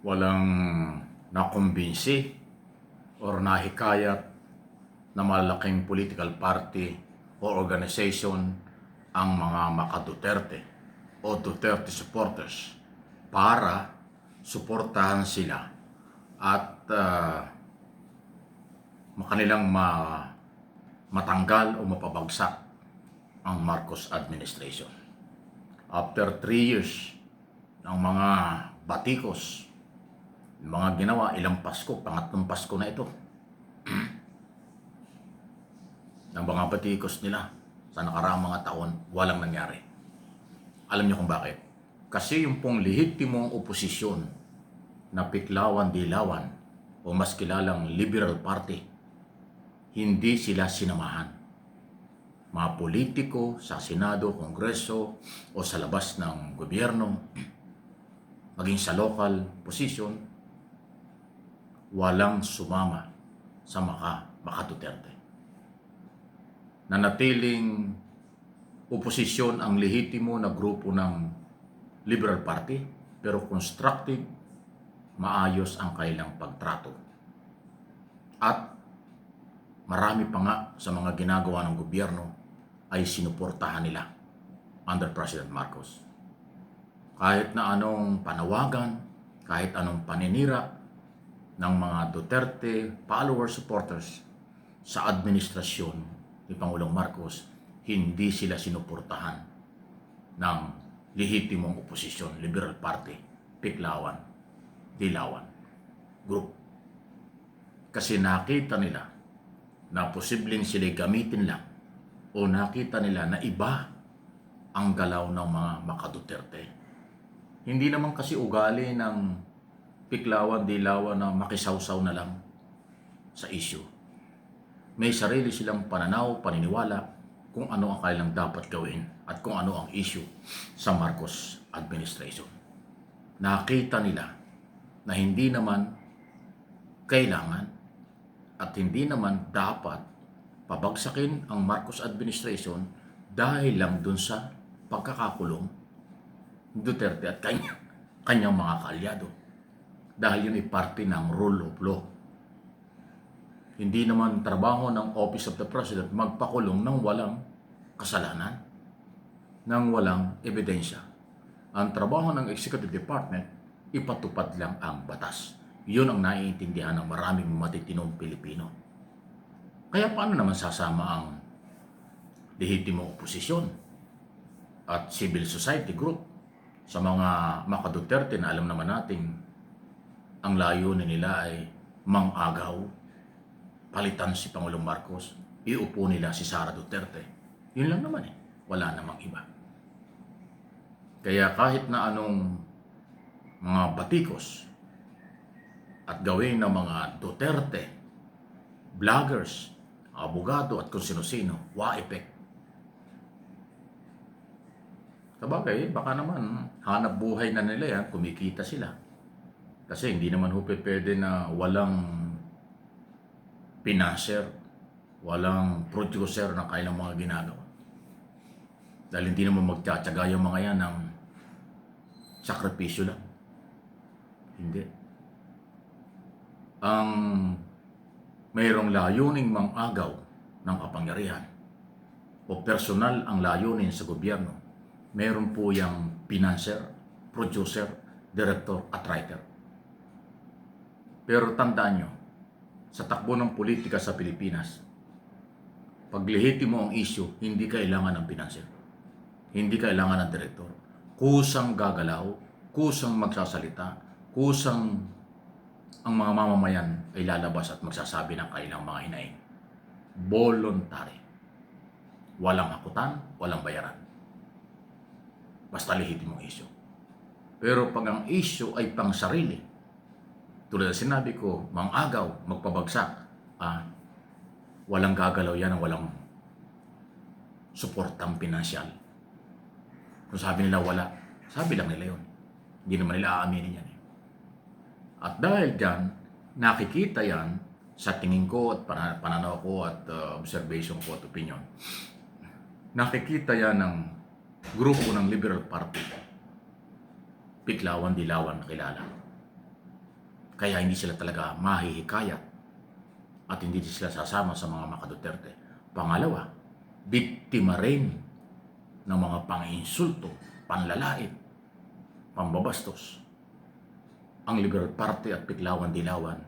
walang nakumbinsi or nahikayat na malaking political party o organization ang mga maka-Duterte o Duterte supporters para suportahan sila at makanilang matanggal o mapabagsak ang Marcos administration. After 3 years ng mga batikos, mga ginawa, ilang Pasko, pangatlong Pasko na ito, ng mga batikos nila sa nakaraang mga taon, walang nangyari. Alam niyo kung bakit? Kasi yung pong lehitimong oposisyon na Piklawan-Dilawan o mas kilalang Liberal Party, hindi sila sinamahan. Mga politiko sa Senado, Kongreso o sa labas ng gobyerno, maging sa local position, walang sumama sa maka-Duterte. Nanatiling oposisyon ang lehitimo na grupo ng Liberal Party, pero constructive, maayos ang kailang pagtrato. At marami pa nga sa mga ginagawa ng gobyerno ay sinuportahan nila under President Marcos. Kahit na anong panawagan, kahit anong paninira ng mga Duterte follower supporters sa administrasyon ni Pangulong Marcos, hindi sila sinuportahan ng lehitimong oposisyon, Liberal Party, Piklawan, Dilawan group. Kasi nakita nila na posibleng sila gamitin lang o nakita nila na iba ang galaw ng mga maka-Duterte. Hindi naman kasi ugali ng Piklawan-Dilawan na makisawsaw na lang sa issue. May sarili silang pananaw, paniniwala kung ano ang kailang dapat gawin at kung ano ang issue sa Marcos administration. Nakita nila na hindi naman kailangan at hindi naman dapat pabagsakin ang Marcos administration dahil lang dun sa pagkakakulong Duterte at kanyang mga kaalyado. Dahil yun ay parte ng rule of law. Hindi naman trabaho ng Office of the President magpakulong ng walang kasalanan, ng walang ebidensya. Ang trabaho ng Executive Department, ipatupad lang ang batas. Yun ang naiintindihan ng maraming matitinong Pilipino. Kaya paano naman sasama ang lehitimong oposisyon at civil society group sa mga maka-Duterte na alam naman nating ang layunin nila ay mangagaw, palitan si Pangulong Marcos, iupo nila si Sara Duterte. Yun lang naman eh, wala namang iba. Kaya kahit na anong mga batikos at gawin ng mga Duterte, vloggers, abogado at kung sino-sino, wa-effect. Sabagay, baka naman hanap buhay na nila yan, kumikita sila. Kasi hindi naman pwede na walang pinanser, walang producer ng kailang mga ginagawa. Dahil hindi naman magtsatsaga yung mga yan ng sakripisyo lang. Hindi. Ang mayroong layuning mangagaw ng kapangyarihan o personal ang layunin sa gobyerno, mayroon po yung pinanser, producer, director at writer. Pero tandaan nyo, sa takbo ng politika sa Pilipinas, pag lehitimo ang issue, hindi kailangan ng pinanser. Hindi kailangan ng director. Kusang gagalaw, kusang magsasalita, kusang ang mga mamamayan ay lalabas at magsasabi ng kailang mga hinaing. Voluntary. Walang hakutan, walang bayaran. Basta lehitimong issue. Pero pag ang issue ay pang sarili, tulad na sinabi ko, mangagaw, magpabagsak, walang gagalaw yan ang walang suportang pinansyal. Kung sabi nila wala, sabi lang nila yun. Hindi naman nila aaminin yan. At dahil dyan, nakikita yan sa tingin ko at pananaw ko at observation ko at opinion. Nakikita yan ng grupo ng Liberal Party. Piklawan-Dilawan na kilala. Kaya hindi sila talaga mahihikayat at hindi sila sasama sa mga maka-Duterte. Pangalawa, biktima rin ng mga pang-insulto, panlalait, pambabastos ang Liberal Party at Piklawan-Dilawan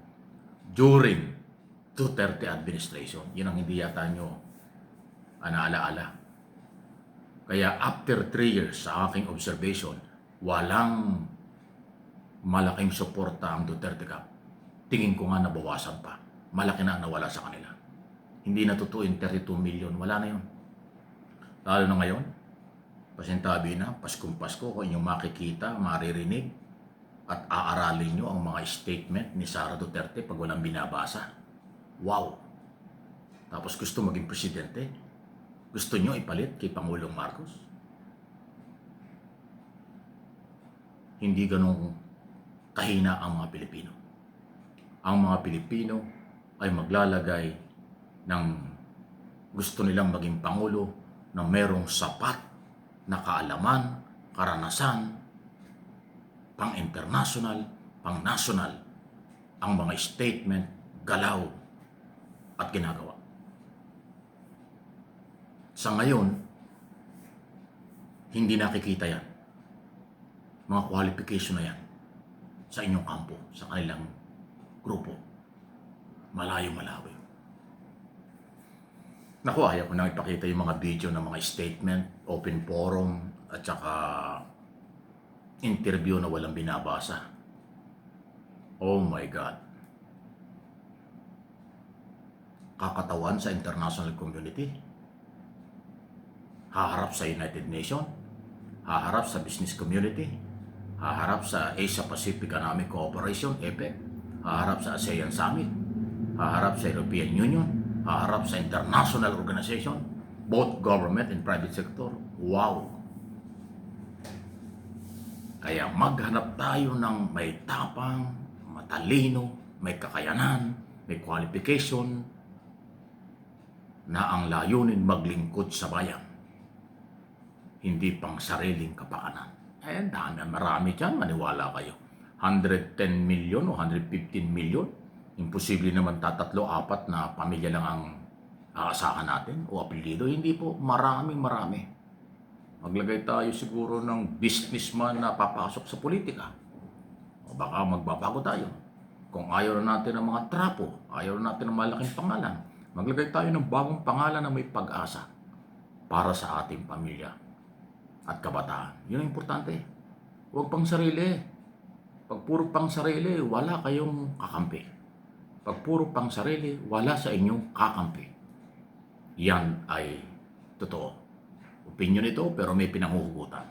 during Duterte administration. Yun ang hindi yata nyo naalaala. Kaya after 3 years sa aking observation, walang malaking suporta ang Duterte Cap. Tingin ko nga nabawasan pa. Malaki na ang nawala sa kanila. Hindi na totoo yung 32 million. Wala na yun. Lalo na ngayon, pasintabi na, Paskong Pasko, kung inyong makikita, maririnig, at aaralin nyo ang mga statement ni Sara Duterte pag walang binabasa. Wow! Tapos gusto maging presidente? Gusto nyo ipalit kay Pangulong Marcos? Hindi ganun kahina ang mga Pilipino. Ang mga Pilipino ay maglalagay ng gusto nilang maging Pangulo na merong sapat na kaalaman, karanasan, pang-international, pang-national, ang mga statement, galaw, at ginagawa. Sa ngayon, hindi nakikita yan. Mga qualification na yan sa inyong kampo, sa kanilang grupo. Malayo-malayo. Naku, ayaw ko na ipakita yung mga video ng mga statement, open forum, at saka interview na walang binabasa. Oh my God. Kakatawan sa international community. Haharap sa United Nations. Haharap sa business community. Haharap sa Asia-Pacific Economic Cooperation, APEC. Haharap sa ASEAN Summit. Haharap sa European Union. Haharap sa international organization. Both government and private sector. Wow! Kaya maghanap tayo ng may tapang, matalino, may kakayanan, may qualification, na ang layunin maglingkod sa bayan. Hindi pang sariling kapakanan. Dami, marami dyan, maniwala kayo. 110 million o 115 million. Imposible naman tatatlo, apat na pamilya lang ang aasahan natin o apelyido. Hindi po, marami. Maglagay tayo siguro ng businessman na papasok sa politika. O baka magbabago tayo. Kung ayaw na natin ng mga trapo, ayaw na natin ng malaking pangalan, maglagay tayo ng bagong pangalan na may pag-asa para sa ating pamilya at kabataan. Yun ang importante. Huwag pang sarili. Pag puro pang sarili, wala kayong kakampi. Pag puro pang sarili, wala sa inyong kakampi. Yan ay totoo. Opinion ito, pero may pinanghuhugutan.